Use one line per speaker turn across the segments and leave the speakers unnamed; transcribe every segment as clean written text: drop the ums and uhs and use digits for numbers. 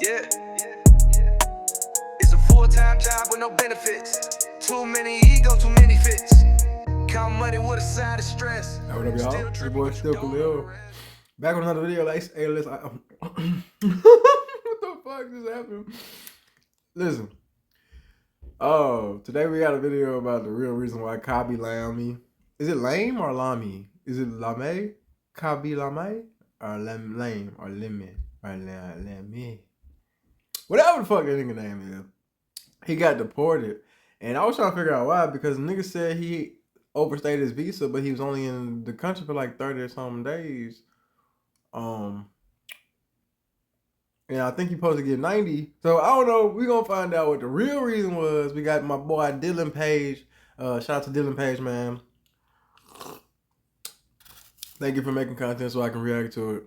Yeah. It's a full-time job with no benefits. Too many ego, too many fits. Count money with a side of stress.
Hey, what up, y'all? It's your boy still Khalil. Back with another video. Like, hey, listen. What the fuck just happened? Listen. Oh, today we got a video about the real reason why Khaby Lame. Is it Lame or Lame? Is it Lame? Khaby Lame? Or Lame? Or Lime? Or Lame? Whatever the fuck that nigga name is. He got deported. And I was trying to figure out why, because the nigga said he overstayed his visa, but he was only in the country for like 30 or something days. And I think he's supposed to get 90. So I don't know. We're gonna find out what the real reason was. We got my boy Dylan Page. Shout out to Dylan Page, man. Thank you for making content so I can react to it.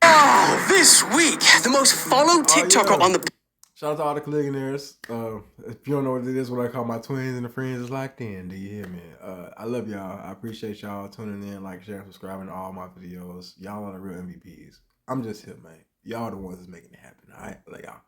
Oh, this week, the most followed TikToker on the...
Shout out to all the Khalillionaires. If you don't know what it is, what I call my twins and the friends is locked in. Do you hear me? I love y'all. I appreciate y'all tuning in, like, sharing, subscribing to all my videos. Y'all are the real MVPs. I'm just here, man. Y'all the ones that's making it happen, all right? Like, y'all.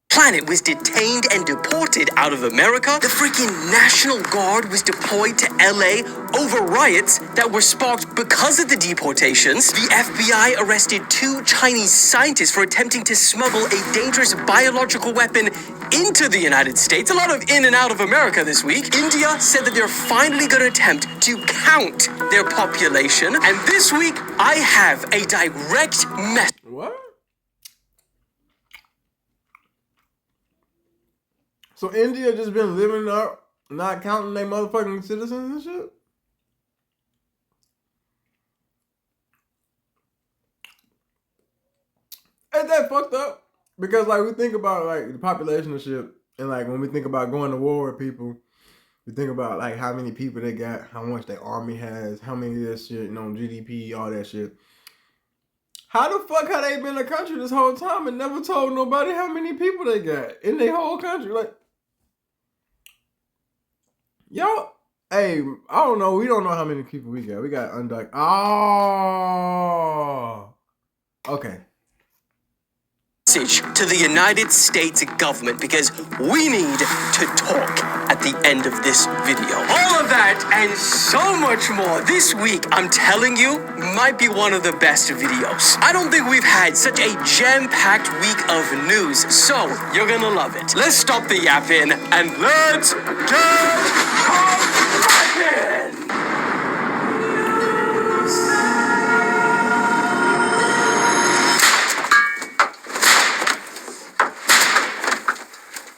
Planet was detained and deported out of America. The freaking National Guard was deployed to LA over riots that were sparked because of the deportations. The FBI arrested 2 Chinese scientists for attempting to smuggle a dangerous biological weapon into the United States. A lot of in and out of America this week. India said that they're finally going to attempt to count their population. And this week, I have a direct message.
What? So India just been living up, not counting their motherfucking citizens and shit? Ain't that fucked up? Because, like, we think about, like, the population and shit, and, like, when we think about going to war with people, we think about, like, how many people they got, how much their army has, how many of that shit, you know, GDP, all that shit. How the fuck have they been a country this whole time and never told nobody how many people they got in their whole country? Like, yo, hey, I don't know. We don't know how many people we got. We got undocumented. Oh, okay.
To the United States government, because we need to talk at the end of this video. All of that and so much more this week, I'm telling you, might be one of the best videos. I don't think we've had such a jam-packed week of news, so you're gonna love it. Let's stop the yapping and let's get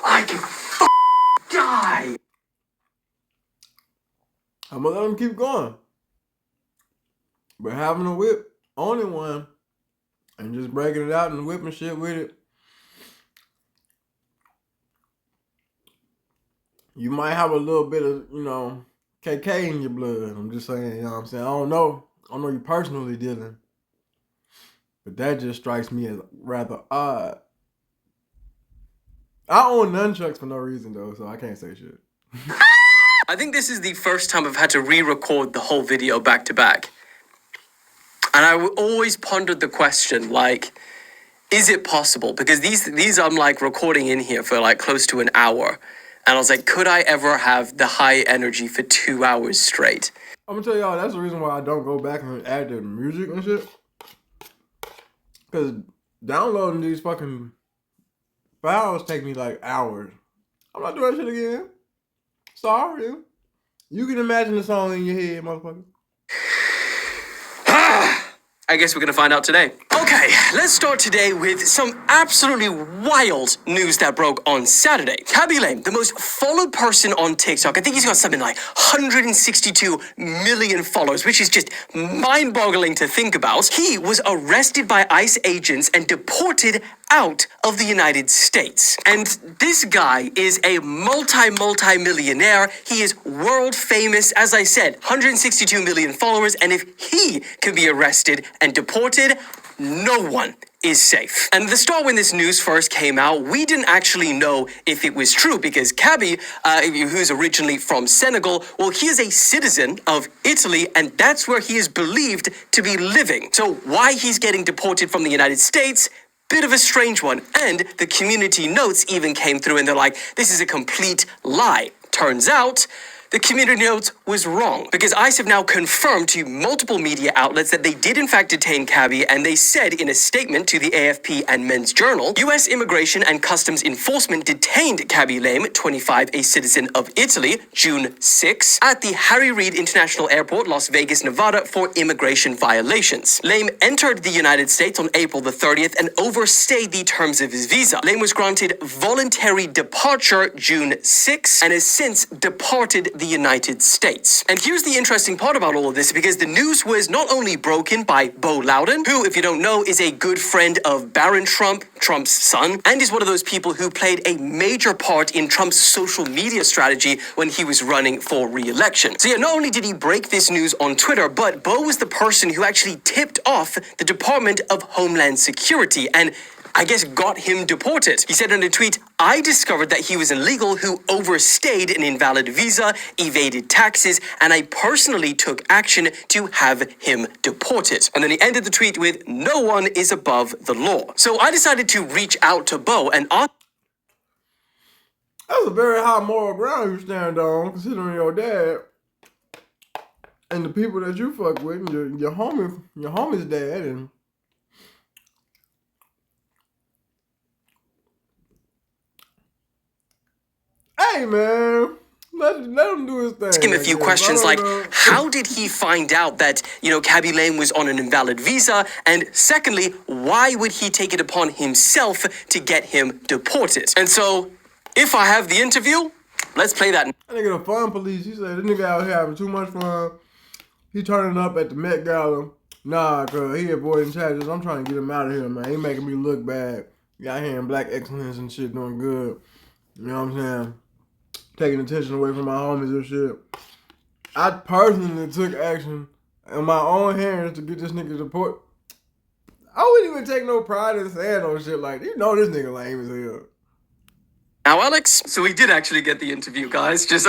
cracking!
I'm gonna let them keep going. But having a whip, owning one, and just breaking it out and whipping shit with it, you might have a little bit of, you know, KK in your blood. I'm just saying, you know what I'm saying? I don't know you personally, Dylan. But that just strikes me as rather odd. I own nunchucks for no reason, though, so I can't say shit.
I think this is the first time I've had to re-record the whole video back to back. And I always pondered the question, like, is it possible? Because these I'm like recording in here for like close to an hour. And I was like, could I ever have the high energy for 2 hours straight?
I'm gonna tell y'all, that's the reason why I don't go back and add the music and shit. Because downloading these fucking files take me like hours. I'm not doing that shit again. Sorry. You can imagine the song in your head, motherfucker.
I guess we're gonna find out today. Okay, let's start today with some absolutely wild news that broke on Saturday. Khaby Lame, the most followed person on TikTok, I think he's got something like 162 million followers, which is just mind-boggling to think about. He was arrested by ICE agents and deported out of the United States. And this guy is a multi-millionaire. He is world famous, as I said, 162 million followers, and if he can be arrested and deported, no one is safe. And the start when this news first came out, we didn't actually know if it was true because Khaby, who's originally from Senegal, well, he is a citizen of Italy and that's where he is believed to be living. So why he's getting deported from the United States, bit of a strange one. And the community notes even came through and they're like, this is a complete lie. Turns out, the community note was wrong because ICE have now confirmed to multiple media outlets that they did in fact detain Khaby, and they said in a statement to the AFP and Men's Journal, U.S. Immigration and Customs Enforcement detained Khaby Lame, 25, a citizen of Italy, June 6, at the Harry Reid International Airport, Las Vegas, Nevada, for immigration violations. Lame entered the United States on April the 30th and overstayed the terms of his visa. Lame was granted voluntary departure June 6 and has since departed the United States. And here's the interesting part about all of this, because the news was not only broken by Bo Loudon, who, if you don't know, is a good friend of Barron Trump, Trump's son, and is one of those people who played a major part in Trump's social media strategy when he was running for re-election. So yeah, not only did he break this news on Twitter, but Bo was the person who actually tipped off the Department of Homeland Security and I guess got him deported. He said in a tweet, I discovered that he was illegal who overstayed an invalid visa, evaded taxes, and I personally took action to have him deported. And then he ended the tweet with, no one is above the law. So I decided to reach out to Bo and ask.
That's a very high moral ground you stand on, considering your dad and the people that you fuck with, and your homie's dad, and hey man, let him do his thing.
Ask him a few questions like, how did he find out that, Khaby Lame was on an invalid visa? And secondly, why would he take it upon himself to get him deported? And so, if I have the interview, let's play that.
That nigga the fun police, he said, this nigga out here having too much fun. He turning up at the Met Gala. Nah, cause he avoiding charges. I'm trying to get him out of here, man. He making me look bad. Got here in black excellence and shit doing good. You know what I'm saying? Taking attention away from my homies and shit. I personally took action in my own hands to get this nigga deported. I wouldn't even take no pride in saying no shit like, this nigga lame as hell.
Now, Alex, so we did actually get the interview, guys, just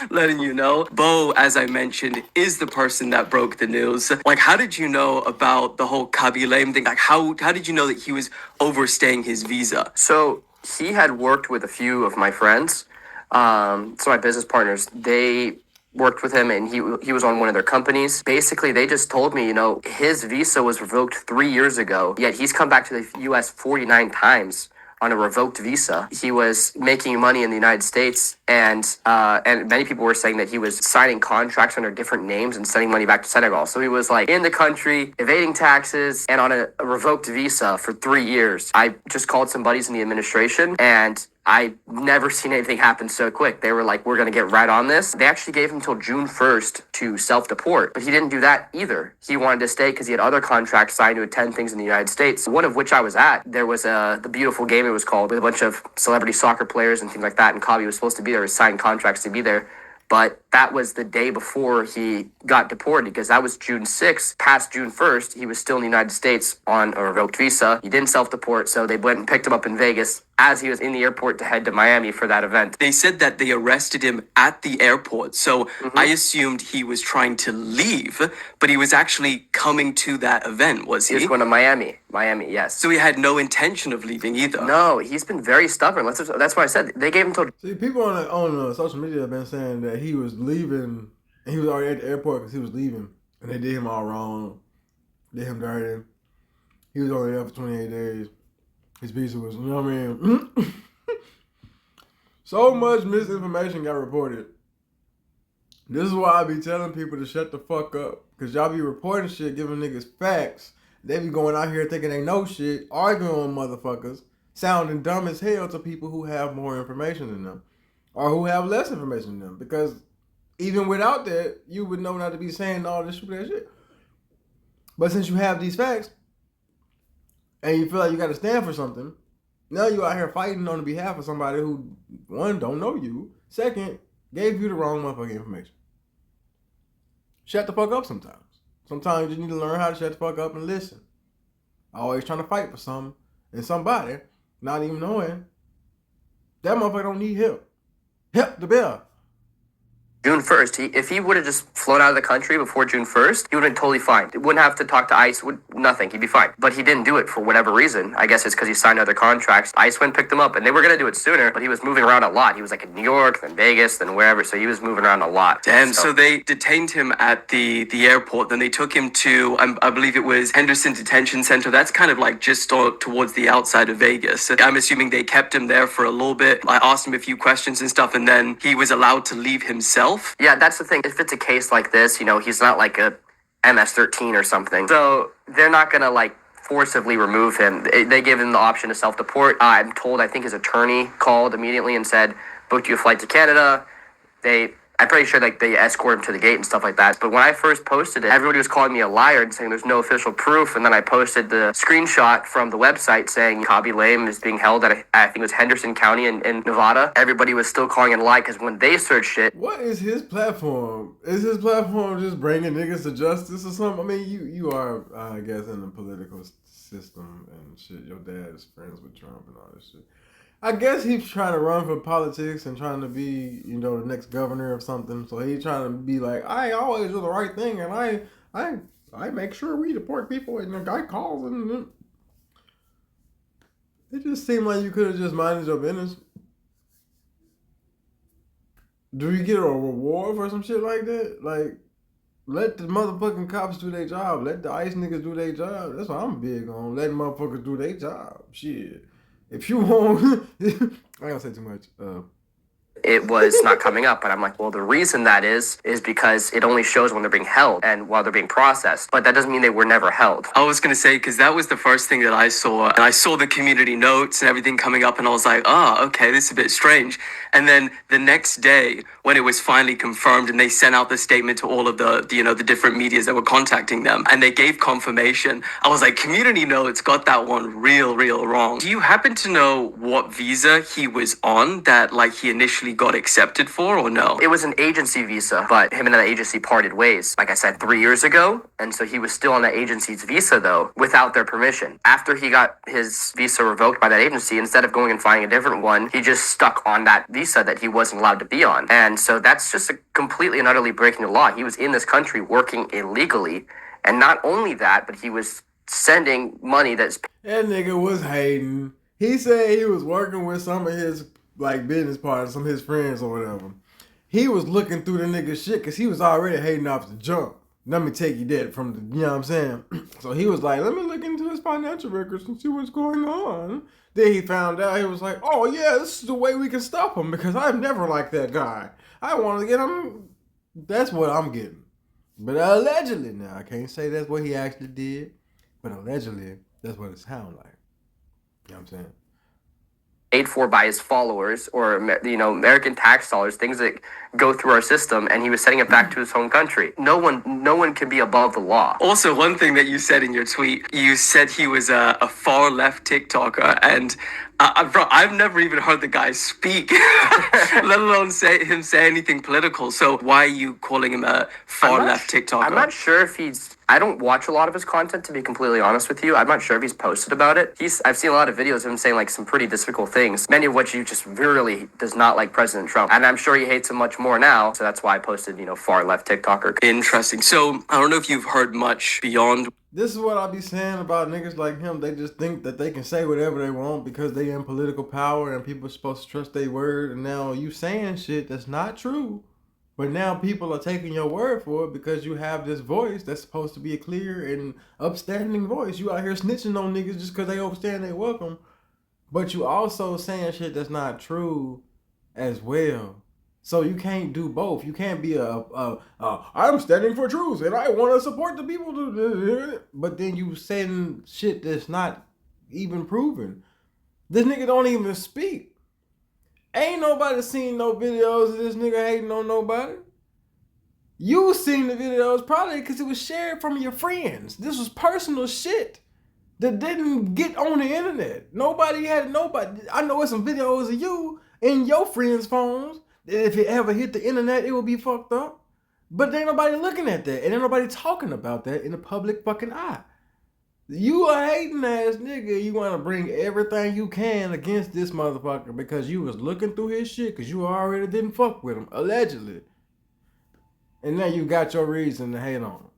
letting you know. Bo, as I mentioned, is the person that broke the news. Like, how did you know about the whole Khaby Lame thing? Like, how did you know that he was overstaying his visa?
So he had worked with a few of my friends. So my business partners, they worked with him and he was on one of their companies. Basically, they just told me, his visa was revoked 3 years ago, yet he's come back to the U.S. 49 times on a revoked visa. He was making money in the United States, and many people were saying that he was signing contracts under different names and sending money back to Senegal. So he was like in the country, evading taxes, and on a revoked visa for 3 years. I just called some buddies in the administration, and I never seen anything happen so quick. They were like, we're going to get right on this. They actually gave him until June 1st to self-deport, but he didn't do that either. He wanted to stay because he had other contracts signed to attend things in the United States, one of which I was at. There was the Beautiful Game, it was called, with a bunch of celebrity soccer players and things like that, and Khaby was supposed to be there, he signed contracts to be there. But that was the day before he got deported, because that was June 6th. Past June 1st, he was still in the United States on a revoked visa. He didn't self-deport, so they went and picked him up in Vegas as he was in the airport to head to Miami for that event.
They said that they arrested him at the airport, so I assumed he was trying to leave, but he was actually coming to that event, was he?
He was going to Miami. Miami, yes.
So he had no intention of leaving either.
No, he's been very stubborn. That's why I said they gave him till...
See, people on social media have been saying that he was leaving, and he was already at the airport because he was leaving, and they did him all wrong, did him dirty. He was only there for 28 days. His visa was, you know what I mean? So much misinformation got reported. This is why I be telling people to shut the fuck up, because y'all be reporting shit, giving niggas facts. They be going out here thinking they know shit, arguing on motherfuckers, sounding dumb as hell to people who have more information than them, or who have less information than them. Because even without that, you would know not to be saying all this stupid ass shit. But since you have these facts, and you feel like you got to stand for something, now you out here fighting on the behalf of somebody who, one, don't know you, second, gave you the wrong motherfucking information. Shut the fuck up sometimes. Sometimes you just need to learn how to shut the fuck up and listen. Always trying to fight for something and somebody, not even knowing that motherfucker don't need help. Help the bear.
June 1st. If he would have just flown out of the country before June 1st, he would have been totally fine. He wouldn't have to talk to ICE, nothing. He'd be fine. But he didn't do it for whatever reason. I guess it's because he signed other contracts. ICE went and picked him up, and they were going to do it sooner, but he was moving around a lot. He was like in New York, then Vegas, then wherever, so he was moving around a lot.
Damn, so they detained him at the airport, then they took him to, I believe it was Henderson Detention Center. That's kind of like just towards the outside of Vegas. I'm assuming they kept him there for a little bit. I asked him a few questions and stuff, and then he was allowed to leave himself.
Yeah, that's the thing. If it's a case like this, you know, he's not like a MS-13 or something. So they're not going to like forcibly remove him. They gave him the option to self-deport. I'm told, I think his attorney called immediately and said, booked you a flight to Canada. I'm pretty sure like they escort him to the gate and stuff like that. But when I first posted it, everybody was calling me a liar and saying there's no official proof. And then I posted the screenshot from the website saying Khaby Lame is being held at, I think it was Henderson County in Nevada. Everybody was still calling it a lie because when they searched it.
What is his platform? Is his platform just bringing niggas to justice or something? I mean, you are, I guess, in the political system and shit. Your dad is friends with Trump and all this shit. I guess he's trying to run for politics and trying to be, you know, the next governor of something. So he's trying to be like, I always do the right thing, and I make sure we deport people, and the guy calls, and it just seemed like you could have just minded your business. Do you get a reward for some shit like that? Like, let the motherfucking cops do their job. Let the ICE niggas do their job. That's what I'm big on. Letting motherfuckers do their job. Shit. If you want, I ain't gonna say too much.
It was not coming up, but I'm like, well, the reason that is because it only shows when they're being held and while they're being processed, but that doesn't mean they were never held.
I was going to say, because that was the first thing that I saw, and I saw the community notes and everything coming up, and I was like, oh, okay, this is a bit strange. And then the next day, when it was finally confirmed and they sent out the statement to all of the different medias that were contacting them, and they gave confirmation, I was like, community notes got that one real wrong. Do you happen to know what visa he was on that like he initially got accepted for, or no?
It was an agency visa, but him and that agency parted ways, like I said, 3 years ago. And so he was still on that agency's visa, though, without their permission. After he got his visa revoked by that agency, instead of going and finding a different one, he just stuck on that visa that he wasn't allowed to be on. And so that's just completely and utterly breaking the law. He was in this country working illegally. And not only that, but he was sending money that's...
That nigga was hating. He said he was working with some of his like business partners, some of his friends or whatever. He was looking through the nigga's shit because he was already hating off the jump. Let me take you that from the, you know what I'm saying? So he was like, let me look into his financial records and see what's going on. Then he found out, he was like, oh yeah, this is the way we can stop him because I've never liked that guy. I want to get him. That's what I'm getting. But allegedly, now, I can't say that's what he actually did, but allegedly, that's what it sounds like. You know what I'm saying?
Paid for by his followers or, you know, American tax dollars, things that go through our system, and he was sending it back to his home country. No one can be above the law.
Also, one thing that you said in your tweet, you said he was a far left TikToker, and bro, I've never even heard the guy speak, let alone say anything political. So why are you calling him a far left TikToker?
I'm not sure if I don't watch a lot of his content, to be completely honest with you. I'm not sure if he's posted about it. I've seen a lot of videos of him saying like some pretty difficult things, many of which he just really does not like President Trump. And I'm sure he hates him much more now. So that's why I posted, you know, far left TikToker.
Interesting. So I don't know if you've heard much beyond.
This is what I be saying about niggas like him. They just think that they can say whatever they want because they in political power and people are supposed to trust their word. And now you saying shit that's not true. But now people are taking your word for it because you have this voice that's supposed to be a clear and upstanding voice. You out here snitching on niggas just because they overstand they welcome. But you also saying shit that's not true as well. So you can't do both. You can't be I'm standing for truth and I want to support the people. But then you saying shit that's not even proven. This nigga don't even speak. Ain't nobody seen no videos of this nigga hating on nobody. You seen the videos probably because it was shared from your friends. This was personal shit that didn't get on the internet. Nobody. I know there's some videos of you in your friends' phones that if it ever hit the internet, it would be fucked up. But there ain't nobody looking at that. And ain't nobody talking about that in the public fucking eye. You a hating ass nigga. You want to bring everything you can against this motherfucker because you was looking through his shit because you already didn't fuck with him, allegedly. And now you got your reason to hate on him.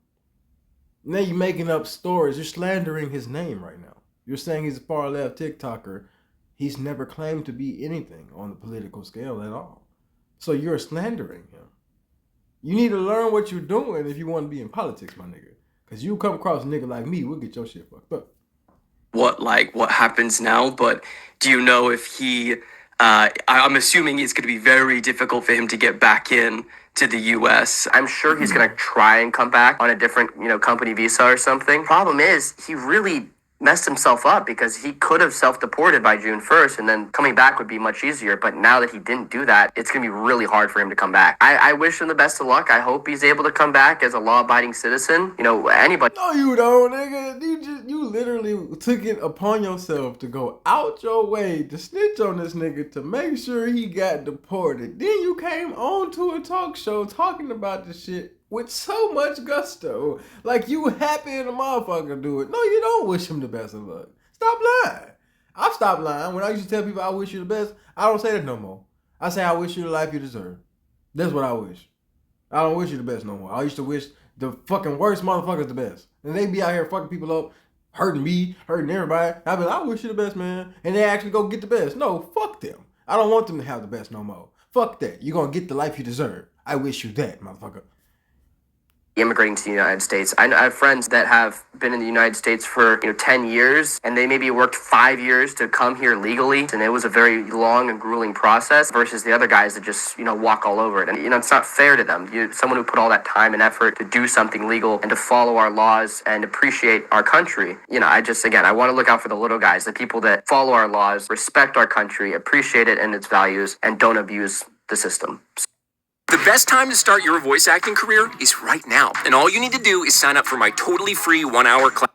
Now you're making up stories. You're slandering his name right now. You're saying he's a far left TikToker. He's never claimed to be anything on the political scale at all. So you're slandering him. You need to learn what you're doing if you want to be in politics, my nigga. Because you come across a nigga like me, we'll get your shit fucked up.
What happens now, but do you know if he, I'm assuming it's going to be very difficult for him to get back in to the US.
I'm sure he's going to try and come back on a different, company visa or something. Problem is, he really messed himself up because he could have self-deported by June 1st and then coming back would be much easier. But now that he didn't do that, it's going to be really hard for him to come back. I wish him the best of luck. I hope he's able to come back as a law-abiding citizen. Anybody.
No, you don't, nigga. You literally took it upon yourself to go out your way to snitch on this nigga to make sure he got deported. Then you came on to a talk show talking about this shit with so much gusto. Like you happy in the motherfucker do it. No, you don't wish him the best of luck. Stop lying. I've stopped lying. When I used to tell people I wish you the best, I don't say that no more. I say I wish you the life you deserve. That's what I wish. I don't wish you the best no more. I used to wish the fucking worst motherfuckers the best. And they be out here fucking people up, hurting me, hurting everybody. I be like, I wish you the best, man. And they actually go get the best. No, fuck them. I don't want them to have the best no more. Fuck that. You're gonna get the life you deserve. I wish you that, motherfucker.
Immigrating to the United States. I have friends that have been in the United States for 10 years and they maybe worked 5 years to come here legally, and it was a very long and grueling process versus the other guys that just walk all over it. And it's not fair to them. Someone who put all that time and effort to do something legal and to follow our laws and appreciate our country. I want to look out for the little guys, the people that follow our laws, respect our country, appreciate it and its values, and don't abuse the system.
The best time to start your voice acting career is right now. And all you need to do is sign up for my totally free 1-hour class.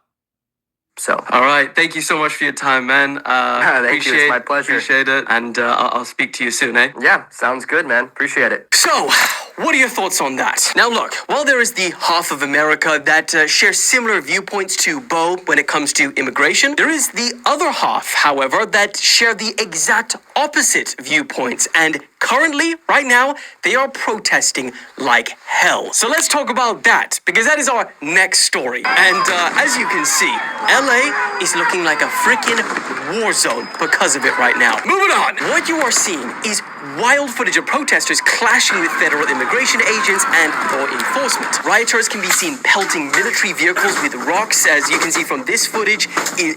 All right. Thank you so much for your time, man.
Thank you. It's my pleasure.
Appreciate it. And I'll speak to you soon, eh?
Yeah, sounds good, man. Appreciate it.
So, what are your thoughts on that? Now look, while there is the half of America that shares similar viewpoints to Bo when it comes to immigration, there is the other half, however, that share the exact opposite viewpoints. And currently, right now, they are protesting like hell. So let's talk about that, because that is our next story. And as you can see, LA is looking like a freaking war zone because of it right now. Moving on. What you are seeing is wild footage of protesters clashing with federal immigration agents and law enforcement. Rioters can be seen pelting military vehicles with rocks, as you can see from this footage,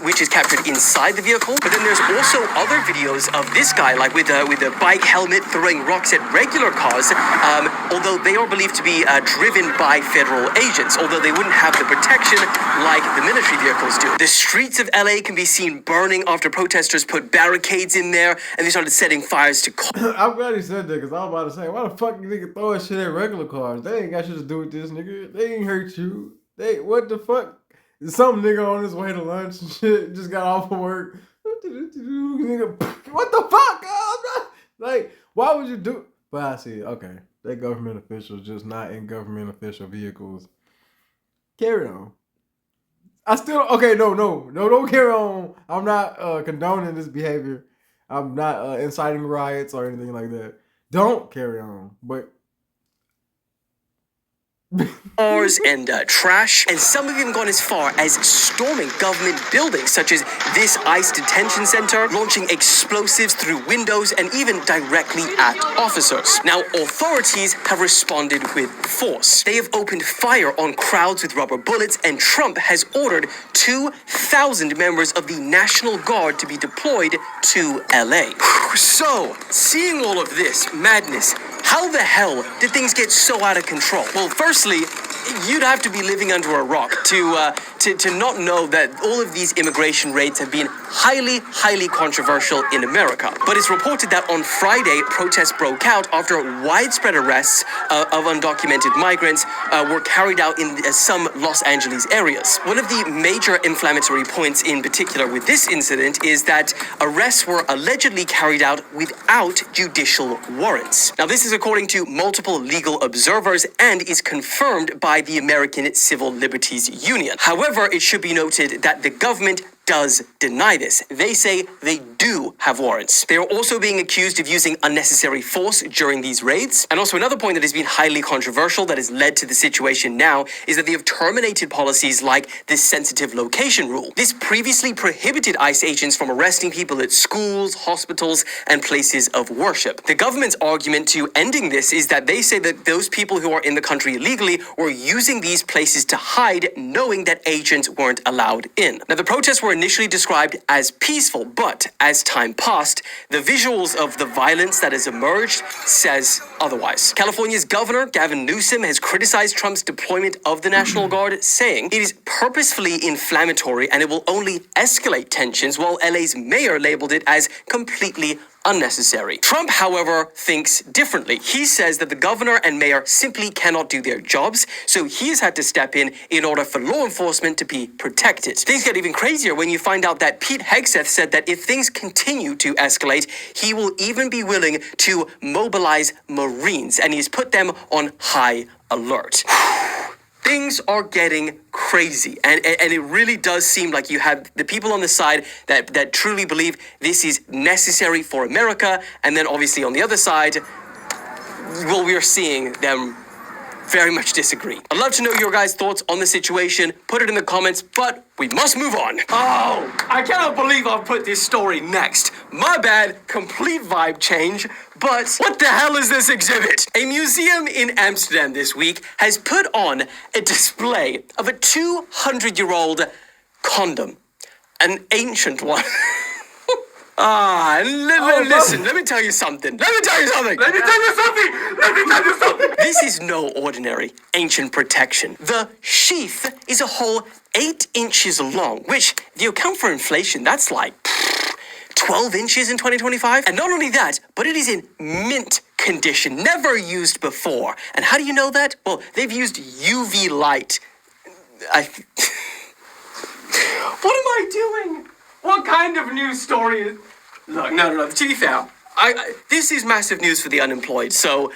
which is captured inside the vehicle. But then there's also other videos of this guy, like with a bike helmet, throwing rocks at regular cars, although they are believed to be driven by federal agents, although they wouldn't have the protection like the military vehicles do. The streets of LA can be seen burning after protesters put barricades in there and they started setting fires to
I'm glad he said that, because I was about to say, why the fuck you nigga throwing shit at regular cars? They ain't got shit to do with this, nigga. They ain't hurt you. What the fuck? Some nigga on his way to lunch and shit just got off of work. Nigga, what the fuck? Like, why would you do? But I see, okay, they government officials just not in government official vehicles. Carry on. No, don't carry on. I'm not condoning this behavior. I'm not inciting riots or anything like that. Don't carry on, but
cars and trash, and some have even gone as far as storming government buildings such as this ICE detention center, launching explosives through windows and even directly at officers. Now, authorities have responded with force. They have opened fire on crowds with rubber bullets, and Trump has ordered 2,000 members of the National Guard to be deployed to LA. So, seeing all of this madness, how the hell did things get so out of control? Well, firstly, you'd have to be living under a rock to not know that all of these immigration raids have been highly controversial in America. But it's reported that on Friday, protests broke out after widespread arrests of undocumented migrants were carried out in some Los Angeles areas. One of the major inflammatory points in particular with this incident is that arrests were allegedly carried out without judicial warrants. Now, this is according to multiple legal observers and is confirmed by the American Civil Liberties Union. However, it should be noted that the government does deny this. They say they do have warrants. They are also being accused of using unnecessary force during these raids. And also another point that has been highly controversial that has led to the situation now is that they have terminated policies like this sensitive location rule. This previously prohibited ICE agents from arresting people at schools, hospitals, and places of worship. The government's argument to ending this is that they say that those people who are in the country illegally were using these places to hide, knowing that agents weren't allowed in. Now, the protests were initially described as peaceful, but as time passed, the visuals of the violence that has emerged says otherwise. California's governor, Gavin Newsom, has criticized Trump's deployment of the National Guard, saying it is purposefully inflammatory and it will only escalate tensions, while LA's mayor labeled it as completely unnecessary. Trump, however, thinks differently. He says that the governor and mayor simply cannot do their jobs, so he has had to step in order for law enforcement to be protected. Things get even crazier when you find out that Pete Hegseth said that if things continue to escalate, he will even be willing to mobilize Marines, and he's put them on high alert. Things are getting crazy, and it really does seem like you have the people on the side that truly believe this is necessary for America, and then obviously on the other side, well, we are seeing them very much disagree. I'd love to know your guys' thoughts on the situation. Put it in the comments, but we must move on. Oh, I cannot believe I'll put this story next. My bad, complete vibe change. But what the hell is this exhibit? A museum in Amsterdam this week has put on a display of a 200-year-old condom. An ancient one. Listen, let me tell you something. This is no ordinary ancient protection. The sheath is a whole 8 inches long, which, if you account for inflation, that's like 12 inches in 2025. And not only that, but it is in mint condition, never used before. And how do you know that? Well, they've used UV light. What am I doing? What kind of news story is... Look, no. To be fair, this is massive news for the unemployed, so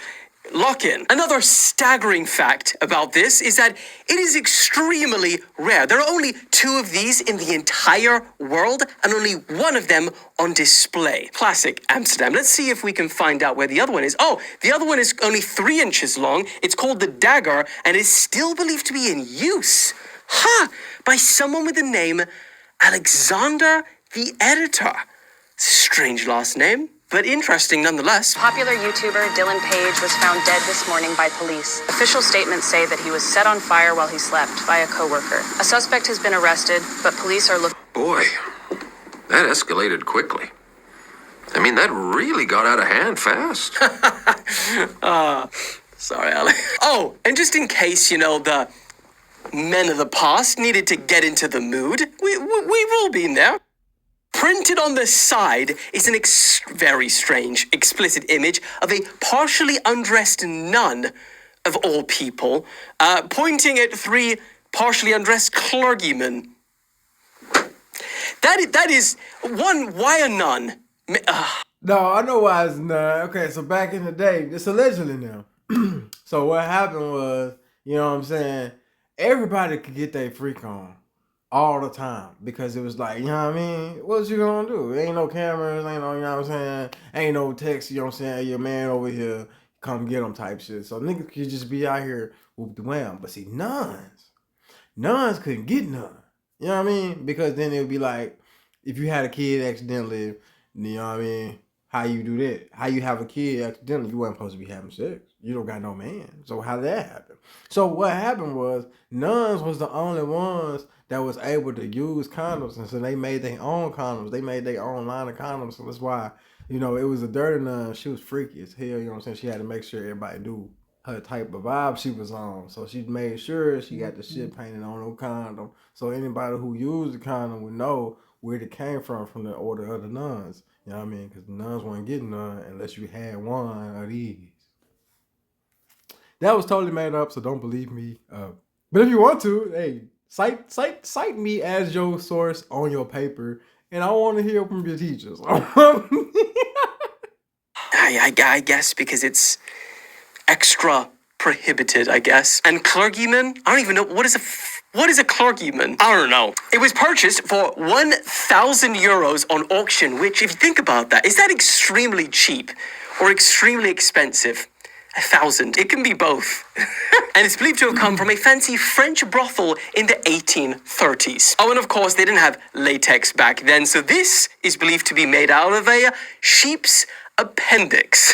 lock in. Another staggering fact about this is that it is extremely rare. There are only 2 of these in the entire world, and only 1 of them on display. Classic Amsterdam. Let's see if we can find out where the other one is. Oh, the other one is only 3 inches long. It's called the Dagger, and is still believed to be in use. By someone with the name Alexander the Editor. Strange last name, but interesting nonetheless.
Popular YouTuber Dylan Page was found dead this morning by police. Official statements say that he was set on fire while he slept by a coworker. A suspect has been arrested, but police are looking...
Boy, that escalated quickly. I mean, that really got out of hand fast.
Sorry, Alex. Oh, and just in case, the men of the past needed to get into the mood, we've all been there. Printed on the side is an very strange, explicit image of a partially undressed nun, of all people, pointing at 3 partially undressed clergymen. That is one, why a nun?
No, I know why it's not. Okay, so back in the day, it's allegedly now. So what happened was, you know what I'm saying, everybody could get their freak on all the time, because it was like, you know what I mean, what you gonna do? Ain't no cameras, ain't no, you know what I'm saying, ain't no text, you know what I'm saying, your man over here, come get him type shit. So niggas could just be out here whoop the wham. But see, nuns couldn't get none. You know what I mean? Because then it would be like, if you had a kid accidentally, you know what I mean, how you do that? How you have a kid accidentally? You weren't supposed to be having sex. You don't got no man. So how did that happen? So what happened was, nuns was the only ones that was able to use condoms, and so they made their own condoms. They made their own line of condoms. So that's why, it was a dirty nun. She was freaky as hell, you know what I'm saying? She had to make sure everybody knew her type of vibe she was on. So she made sure she got the shit painted on her condom, so anybody who used the condom would know where it came from the order of the nuns. You know what I mean? Because the nuns weren't getting none unless you had one of these. That was totally made up, so don't believe me. But if you want to, hey, cite me as your source on your paper, and I want to hear from your teachers.
I guess because it's extra prohibited, I guess. And clergymen, I don't even know, what is What is a clergyman? I don't know. It was purchased for 1,000 euros on auction, which, if you think about that, is that extremely cheap or extremely expensive? 1,000. It can be both. And it's believed to have come from a fancy French brothel in the 1830s. Oh, and of course, they didn't have latex back then, so this is believed to be made out of a sheep's appendix.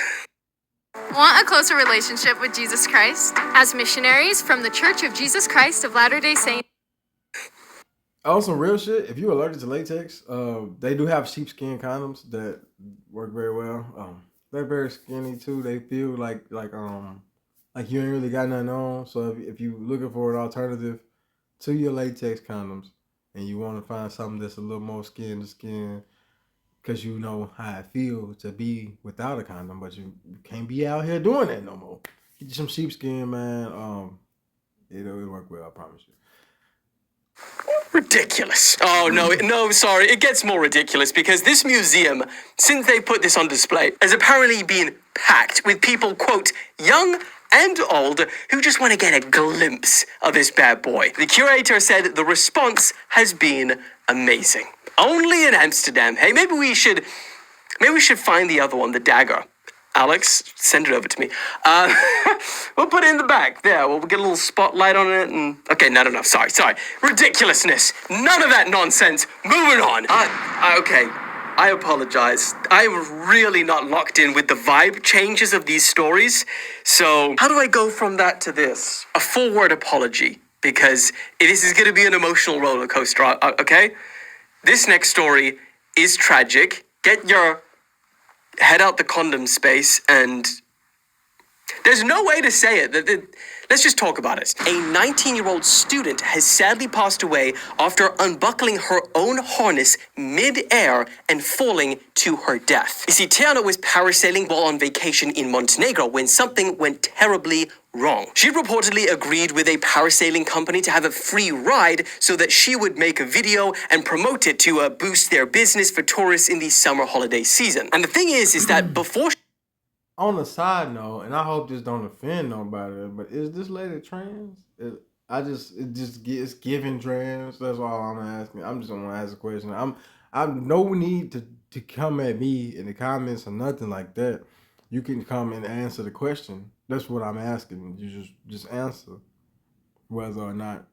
Want a closer relationship with Jesus Christ? As missionaries from the Church of Jesus Christ of Latter-day Saints.
Oh, some real shit. If you're allergic to latex, they do have sheepskin condoms that work very well. They're very skinny too. They feel like you ain't really got nothing on. So if you looking for an alternative to your latex condoms and you want to find something that's a little more skin to skin, because you know how it feels to be without a condom, but you can't be out here doing that no more. Get you some sheepskin, man. It'll work well, I promise you.
Ridiculous. Oh, no, sorry. It gets more ridiculous because this museum, since they put this on display, has apparently been packed with people, quote, young and old, who just want to get a glimpse of this bad boy. The curator said the response has been amazing. Only in Amsterdam. Hey, maybe we should find the other one, the dagger. Alex, send it over to me. We'll put it in the back. There, we'll get a little spotlight on it and... Okay, no. Sorry. Ridiculousness. None of that nonsense. Moving on. Okay. I apologize. I'm really not locked in with the vibe changes of these stories. So, how do I go from that to this? A full-word apology. Because this is going to be an emotional roller coaster, okay? This next story is tragic. Get your head out the condom space, and there's no way to say it. Let's just talk about it. A 19-year-old student has sadly passed away after unbuckling her own harness mid-air and falling to her death. You see, Tiana was parasailing while on vacation in Montenegro when something went terribly wrong. She reportedly agreed with a parasailing company to have a free ride so that she would make a video and promote it to boost their business for tourists in the summer holiday season. And the thing is that before...
On a side note, and I hope this don't offend nobody, but is this lady trans? It's giving trans. That's all I'm asking. I'm just gonna ask a question. I'm no need to come at me in the comments or nothing like that. You can come and answer the question. That's what I'm asking. You just answer whether or not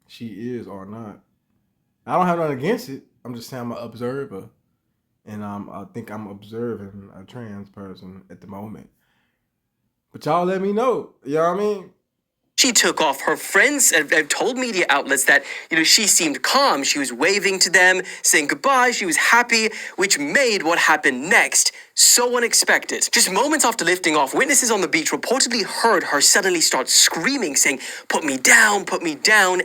she is or not. I don't have nothing against it. I'm just saying I'm an observer. And I think I'm observing a trans person at the moment. But y'all let me know. You know what I mean?
She took off. Her friends have told media outlets that, she seemed calm. She was waving to them, saying goodbye. She was happy, which made what happened next so unexpected. Just moments after lifting off, witnesses on the beach reportedly heard her suddenly start screaming, saying, put me down,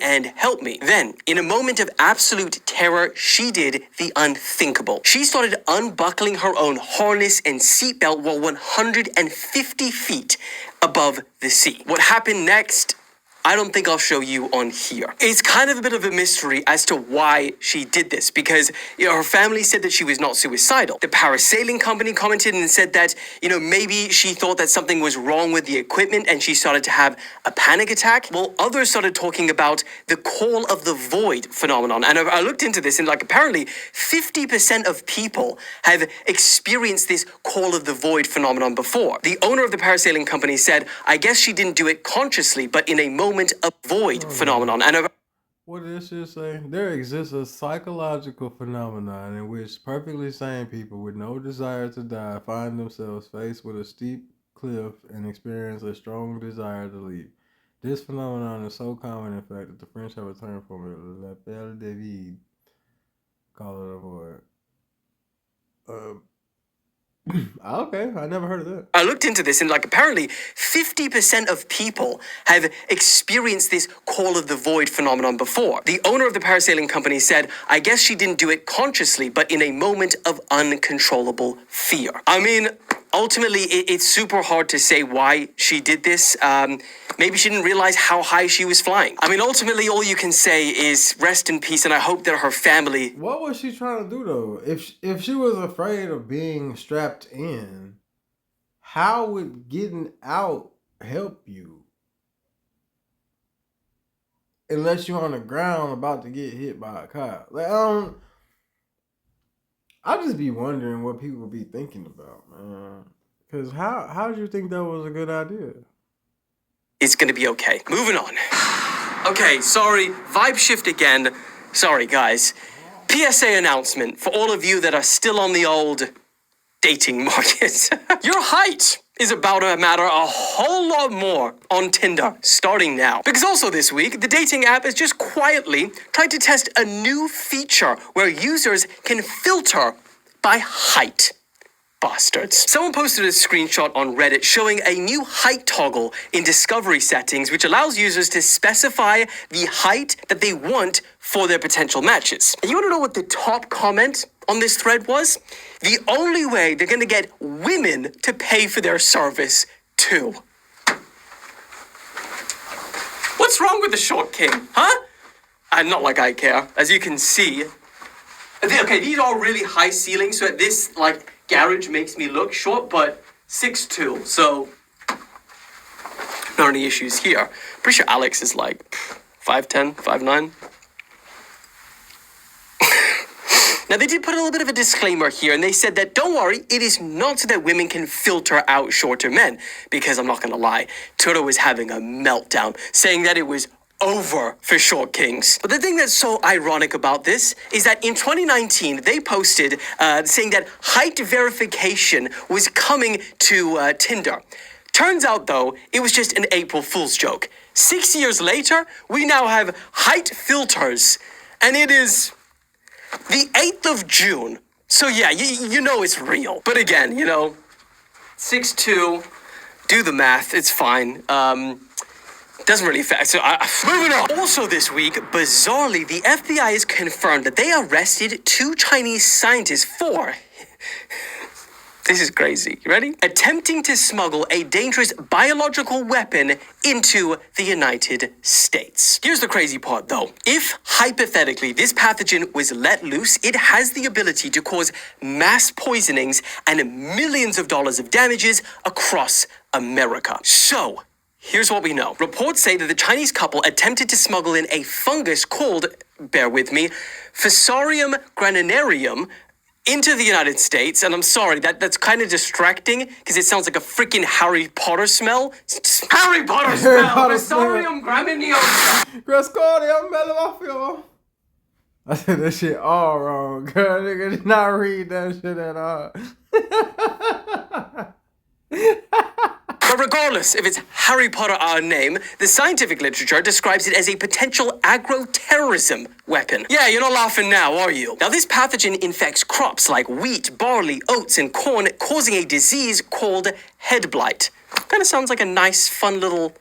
and help me. Then, in a moment of absolute terror, she did the unthinkable. She started unbuckling her own harness and seatbelt while 150 feet above the sea. What happened next, I don't think I'll show you on here. It's kind of a bit of a mystery as to why she did this because, her family said that she was not suicidal. The parasailing company commented and said that, maybe she thought that something was wrong with the equipment and she started to have a panic attack. Well, others started talking about the call of the void phenomenon. And I looked into this and apparently 50% of people have experienced this call of the void phenomenon before. The owner of the parasailing company said, I guess she didn't do it consciously, but in a moment of void phenomenon. And
what did this shit say? There exists a psychological phenomenon in which perfectly sane people with no desire to die find themselves faced with a steep cliff and experience a strong desire to leave. This phenomenon is so common, in fact, that the French have a term for it, l'appel de vide. Call it a void. Okay, I never heard of that.
I looked into this and apparently 50% of people have experienced this call of the void phenomenon before. The owner of the parasailing company said, I guess she didn't do it consciously, but in a moment of uncontrollable fear. I mean, ultimately, it's super hard to say why she did this. Maybe she didn't realize how high she was flying. I mean, ultimately, all you can say is rest in peace, and I hope that her family...
What was she trying to do, though? If she was afraid of being strapped in, how would getting out help you? unless you're on the ground about to get hit by a cop. Like, I just be wondering what people be thinking about, man. Because how do you think that was a good idea?
It's gonna be okay. Moving on. Okay, sorry, vibe shift again. Sorry, guys. PSA announcement for all of you that are still on the old dating market. Your height is about to matter a whole lot more on Tinder starting now. Because also this week, the dating app is just quietly trying to test a new feature where users can filter by height. Bastards. Someone posted a screenshot on Reddit showing a new height toggle in discovery settings, which allows users to specify the height that they want for their potential matches. And you want to know what the top comment on this thread was? The only way they're going to get women to pay for their service, too. What's wrong with the short king, huh? Not like I care. As you can see, okay, these are really high ceilings, so this, garage makes me look short, but 6'2", so not any issues here. Pretty sure Alex is 5'10", 5'9". Now, they did put a little bit of a disclaimer here, and they said that, don't worry, it is not so that women can filter out shorter men, because I'm not going to lie, Twitter was having a meltdown, saying that it was over for short kings. But the thing that's so ironic about this is that in 2019, they posted saying that height verification was coming to Tinder. Turns out, though, it was just an April Fool's joke. 6 years later, we now have height filters, and it is the 8th of June. So yeah, you know it's real. But again, 6'2", do the math, it's fine. Doesn't really affect. So, moving on. Also this week, bizarrely, the FBI has confirmed that they arrested 2 Chinese scientists for... This is crazy. You ready? Attempting to smuggle a dangerous biological weapon into the United States. Here's the crazy part, though. If, hypothetically, this pathogen was let loose, it has the ability to cause mass poisonings and millions of dollars of damages across America. So, here's what we know. Reports say that the Chinese couple attempted to smuggle in a fungus called, bear with me, Fusarium graninarium into the United States. And I'm sorry, that's kind of distracting because it sounds like a freaking Harry Potter smell. Harry Potter smell! Fusarium graninarium!
Grascodium mellifio. I said that shit all wrong, girl. Nigga did not read that shit at all.
But regardless if it's Harry Potter our name, the scientific literature describes it as a potential agro-terrorism weapon. Yeah, you're not laughing now, are you? Now, this pathogen infects crops like wheat, barley, oats, and corn, causing a disease called head blight. Kind of sounds like a nice, fun little...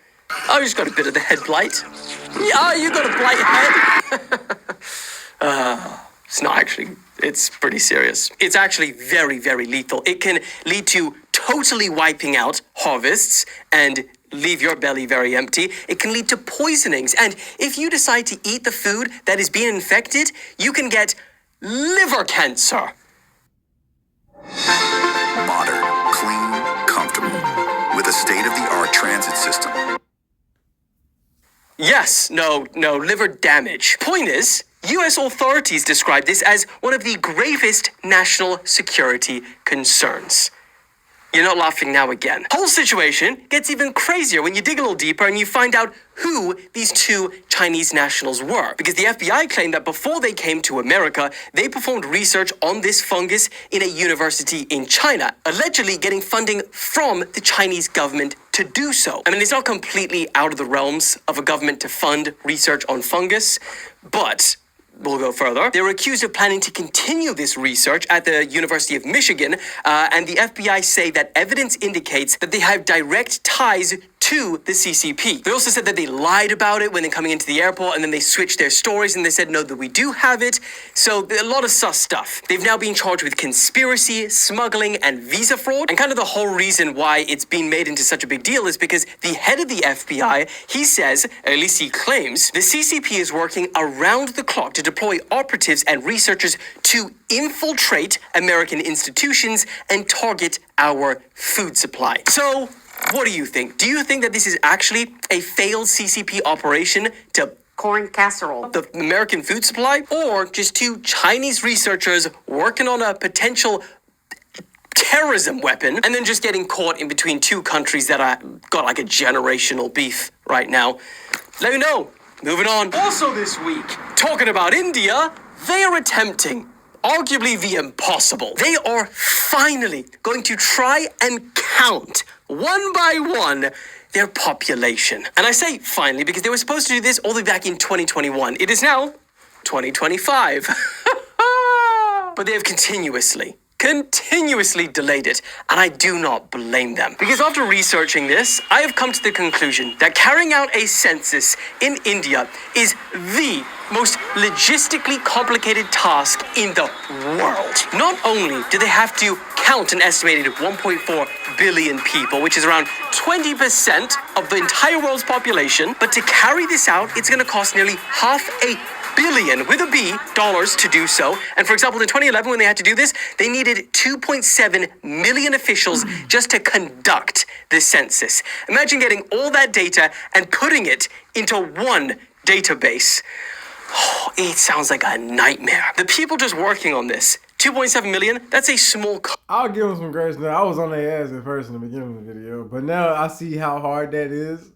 Oh, you just got a bit of the head blight. Yeah, you got a blight head. It's not actually... It's pretty serious. It's actually very, very lethal. It can lead to totally wiping out harvests and leave your belly very empty. It can lead to poisonings. And if you decide to eat the food that is being infected, you can get liver cancer.
Modern, clean, comfortable, with a state-of-the-art transit system.
Yes, no, liver damage. Point is, U.S. authorities describe this as one of the gravest national security concerns. You're not laughing now again. Whole situation gets even crazier when you dig a little deeper and you find out who these 2 Chinese nationals were. Because the FBI claimed that before they came to America, they performed research on this fungus in a university in China, allegedly getting funding from the Chinese government to do so. I mean, it's not completely out of the realms of a government to fund research on fungus, but... we'll go further. They were accused of planning to continue this research at the University of Michigan, and the FBI say that evidence indicates that they have direct ties to the CCP. They also said that they lied about it when they're coming into the airport, and then they switched their stories and they said, no, that we do have it. So a lot of sus stuff. They've now been charged with conspiracy, smuggling, and visa fraud. And kind of the whole reason why it's been made into such a big deal is because the head of the FBI, he says, or at least he claims, the CCP is working around the clock to deploy operatives and researchers to infiltrate American institutions and target our food supply. So, what do you think? Do you think that this is actually a failed CCP operation to
corn casserole.
The American food supply, or just two Chinese researchers working on a potential terrorism weapon and then just getting caught in between two countries that are got like a generational beef right now. Let me know. Moving on. Also this week, talking about India, they are attempting arguably the impossible. They are finally going to try and count one by one their population. And I say finally because they were supposed to do this all the way back in 2021. It is now 2025. But they have continuously delayed it, and I do not blame them. Because after researching this, I have come to the conclusion that carrying out a census in India is the most logistically complicated task in the world. Not only do they have to count an estimated 1.4 billion people, which is around 20% of the entire world's population, but to carry this out, it's gonna cost nearly $500 billion with a B dollars to do so. And for example, in 2011, when they had to do this, they needed 2.7 million officials just to conduct the census. Imagine getting all that data and putting it into one database. Oh, it sounds like a nightmare. The people just working on this, 2.7 million, that's a small...
I'll give them some grace now. I was on their ass at first in the beginning of the video, but now I see how hard that is.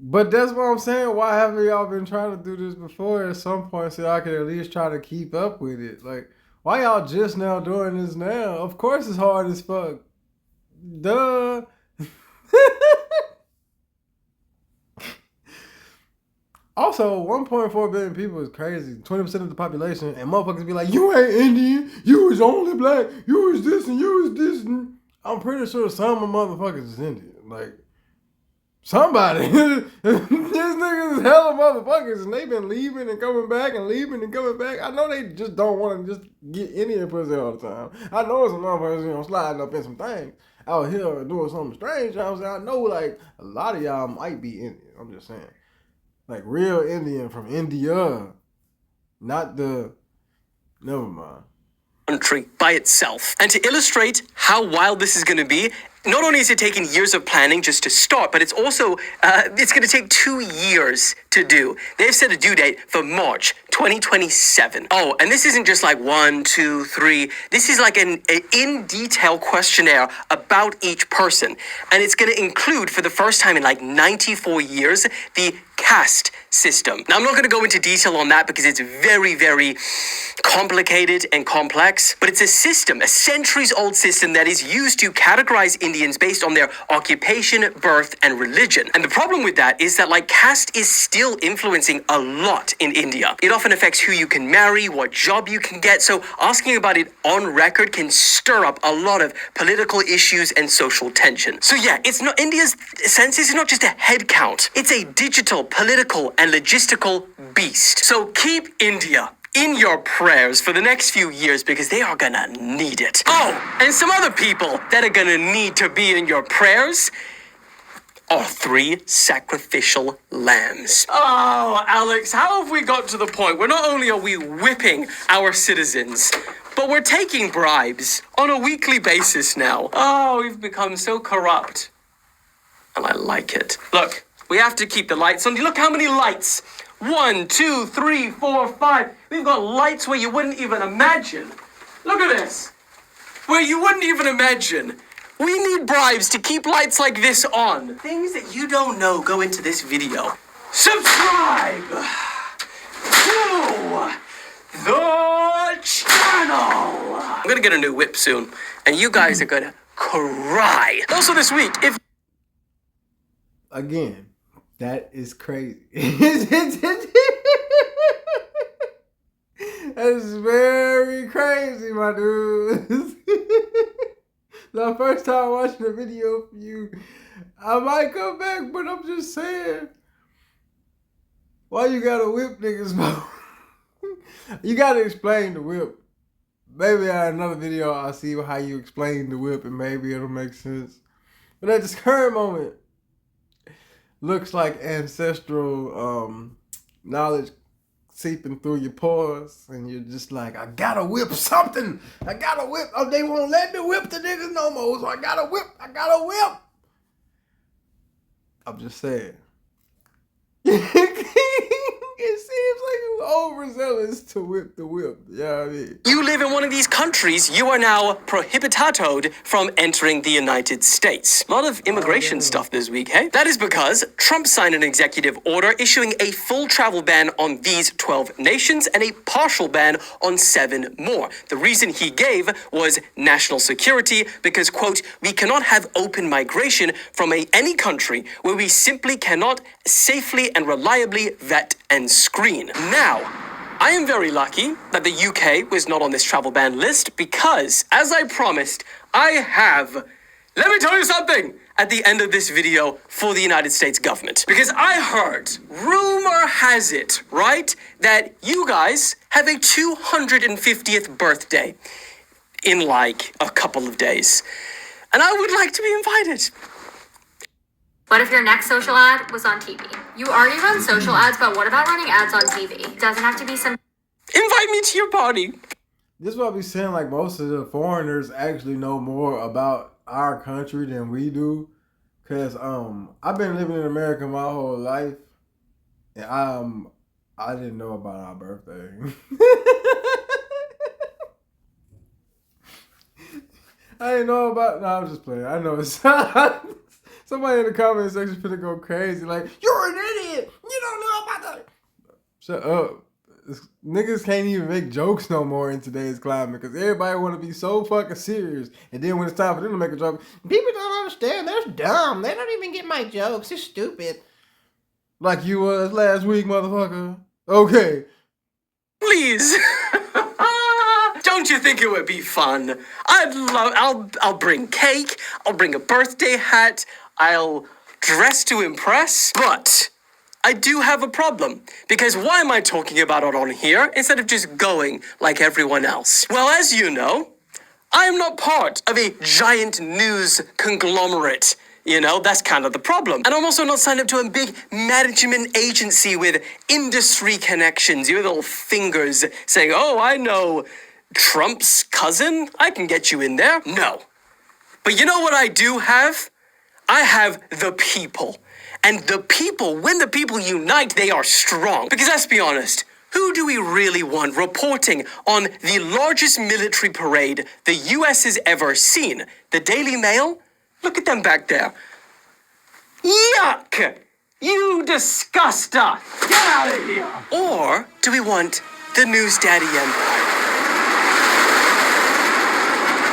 But that's what I'm saying. Why haven't y'all been trying to do this before at some point so I could at least try to keep up with it? Like, why y'all just now doing this now? Of course it's hard as fuck. Duh. Also, 1.4 billion people is crazy. 20% of the population, and motherfuckers be like, you ain't Indian, you was only black, you was this and you was this. And I'm pretty sure some of motherfuckers is Indian. Like, somebody. These niggas is hella motherfuckers, and they been leaving and coming back and leaving and coming back. I know they just don't want to just get Indian pussy all the time. I know some motherfuckers, sliding up in some things out here doing something strange. I know, like, a lot of y'all might be Indian. I'm just saying. Like, real Indian from India. Not the... Never mind.
Country by itself. And to illustrate how wild this is going to be, not only is it taking years of planning just to start, but it's also, it's going to take 2 years to do. They've set a due date for March 2027. Oh, and this isn't just like 1, 2, 3. This is like an in-detail questionnaire about each person. And it's going to include, for the first time in like 94 years, the caste system. Now, I'm not going to go into detail on that because it's very, very complicated and complex, but it's a system, a centuries-old system that is used to categorize Indians based on their occupation, birth, and religion. And the problem with that is that, like, caste is still influencing a lot in India. It often affects who you can marry, what job you can get, so asking about it on record can stir up a lot of political issues and social tension. So yeah, it's not, India's census is not just a head count, it's a digital, political, and logistical beast. So keep India in your prayers for the next few years because they are gonna need it. Oh, and some other people that are gonna need to be in your prayers are 3 sacrificial lambs. Oh, Alex, how have we got to the point where not only are we whipping our citizens, but we're taking bribes on a weekly basis now? Oh, we've become so corrupt. And I like it. Look, we have to keep the lights on. Look how many lights. 1, 2, 3, 4, 5. We've got lights where you wouldn't even imagine. Look at this. Where you wouldn't even imagine. We need bribes to keep lights like this on. Things that you don't know go into this video. Subscribe to the channel. I'm gonna get a new whip soon, and you guys are gonna cry. Also this week, if...
Again, that is crazy. That's very crazy, my dude. The first time watching a video for you, I might come back, but I'm just saying, why you gotta whip niggas, bro? You gotta explain the whip. Maybe in another video I'll see how you explain the whip and maybe it'll make sense. But at this current moment, looks like ancestral knowledge seeping through your pores, and you're just like, I gotta whip something. I gotta whip. Oh, they won't let me whip the niggas no more, so I gotta whip. I gotta whip. I'm just saying. like you overzealous to whip the whip. Yeah, I mean.
You live in one of these countries, you are now prohibitatoed from entering the United States. A lot of immigration stuff this week, hey? That is because Trump signed an executive order issuing a full travel ban on these 12 nations and a partial ban on 7 more. The reason he gave was national security because, quote, we cannot have open migration from any country where we simply cannot safely and reliably vet and screen. Now, I am very lucky that the UK was not on this travel ban list because, as I promised, I have, let me tell you something, at the end of this video for the United States government. Because I heard, rumor has it, right, that you guys have a 250th birthday in like a couple of days. And I would like to be invited.
What if your next social ad was on TV? You already run social ads, but what about running ads on TV? Doesn't have to be some...
Invite me to your party.
This is what I be saying, like most of the foreigners actually know more about our country than we do. Cause I've been living in America my whole life. And I didn't know about our birthday. I didn't know about. No, I'm just playing. I know it's somebody in the comment section finna go crazy. Like, you're an idiot. You don't know about that. Shut up. Niggas can't even make jokes no more in today's climate because everybody want to be so fucking serious. And then when it's time for them to make a joke, people don't understand. They're dumb. They don't even get my jokes. They're stupid. Like you was last week, motherfucker. Okay.
Please. Don't you think it would be fun? I'll bring cake. I'll bring a birthday hat. I'll dress to impress. But I do have a problem, because why am I talking about it on here instead of just going like everyone else? Well, as you know, I am not part of a giant news conglomerate. You know, that's kind of the problem. And I'm also not signed up to a big management agency with industry connections. Your little fingers saying, oh, I know Trump's cousin. I can get you in there. No. But you know what I do have? I have the people. And the people, when the people unite, they are strong. Because let's be honest, who do we really want reporting on the largest military parade the US has ever seen? The Daily Mail? Look at them back there. Yuck! You disguster! Get out of here! Or do we want the News Daddy Empire?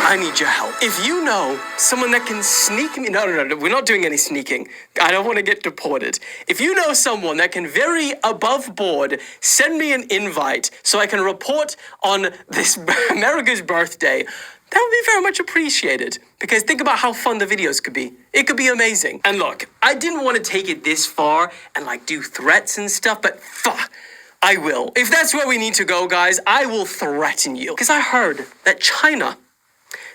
I need your help. If you know someone that can sneak me... No, we're not doing any sneaking. I don't want to get deported. If you know someone that can very above board send me an invite so I can report on this America's birthday, that would be very much appreciated. Because think about how fun the videos could be. It could be amazing. And look, I didn't want to take it this far and like do threats and stuff, but fuck, I will. If that's where we need to go, guys, I will threaten you. Because I heard that China...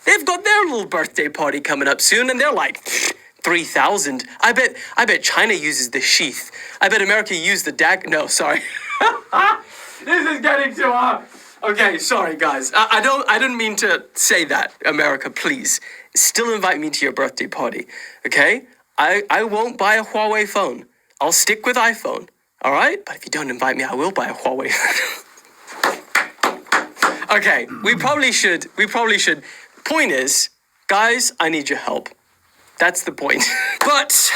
they've got their little birthday party coming up soon, and they're like 3,000. I bet China uses the sheath. I bet America used the dag. No, sorry. This is getting too hard. Okay, sorry guys. I didn't mean to say that. America, please still invite me to your birthday party. Okay? I won't buy a Huawei phone. I'll stick with iPhone. All right? But if you don't invite me, I will buy a Huawei. Okay, we probably should. Point is, guys, I need your help. That's the point. But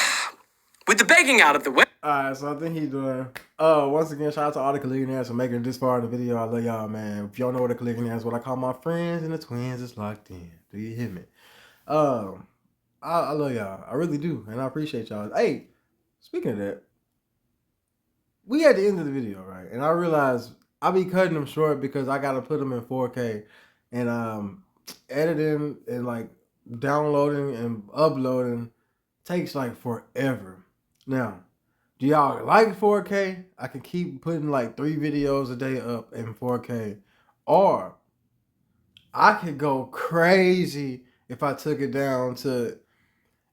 with the begging out of the way.
Alright, so I think he's doing. Once again, shout out to all the Khalil for making it this far in the video. I love y'all, man. If y'all know what a Khalil is, what I call my friends and the twins is locked in. Do you hear me? I love y'all. I really do, and I appreciate y'all. Hey, speaking of that, we at the end of the video, right? And I realize I be cutting them short because I gotta put them in 4K, and editing and like downloading and uploading takes like forever. Now, do y'all like 4K? I can keep putting like 3 videos a day up in 4K, or I could go crazy if I took it down to.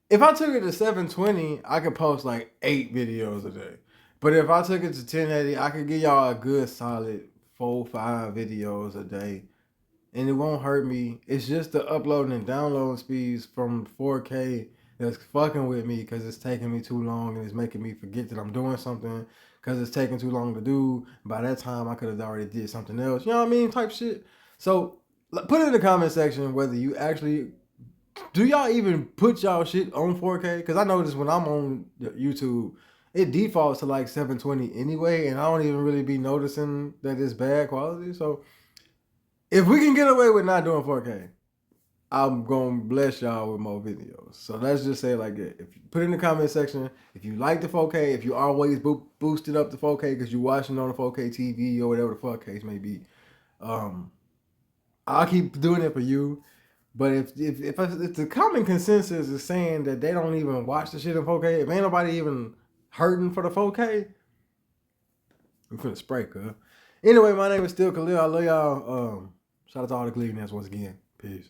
If I took it to 720, I could post like 8 videos a day. But if I took it to 1080, I could give y'all a good solid 4-5 videos a day. And it won't hurt me. It's just the uploading and downloading speeds from 4K that's fucking with me because it's taking me too long and it's making me forget that I'm doing something. because it's taking too long to do. By that time, I could have already did something else. You know what I mean? Type shit. So put it in the comment section whether you actually, do y'all even put y'all shit on 4K? Because I notice when I'm on YouTube, it defaults to like 720 anyway, and I don't even really be noticing that it's bad quality. So if we can get away with not doing 4K, I'm going to bless y'all with more videos. So let's just say it like that. If you put it in the comment section, if you like the 4K, if you always boosted up the 4K because you're watching on the 4K TV or whatever the fuck case may be, I'll keep doing it for you. But if the common consensus is saying that they don't even watch the shit in 4K, if ain't nobody even hurting for the 4K, I'm finna spray, cuz. Anyway, my name is still Khalil. I love y'all. Shout out to all the Cleveland once again. Peace.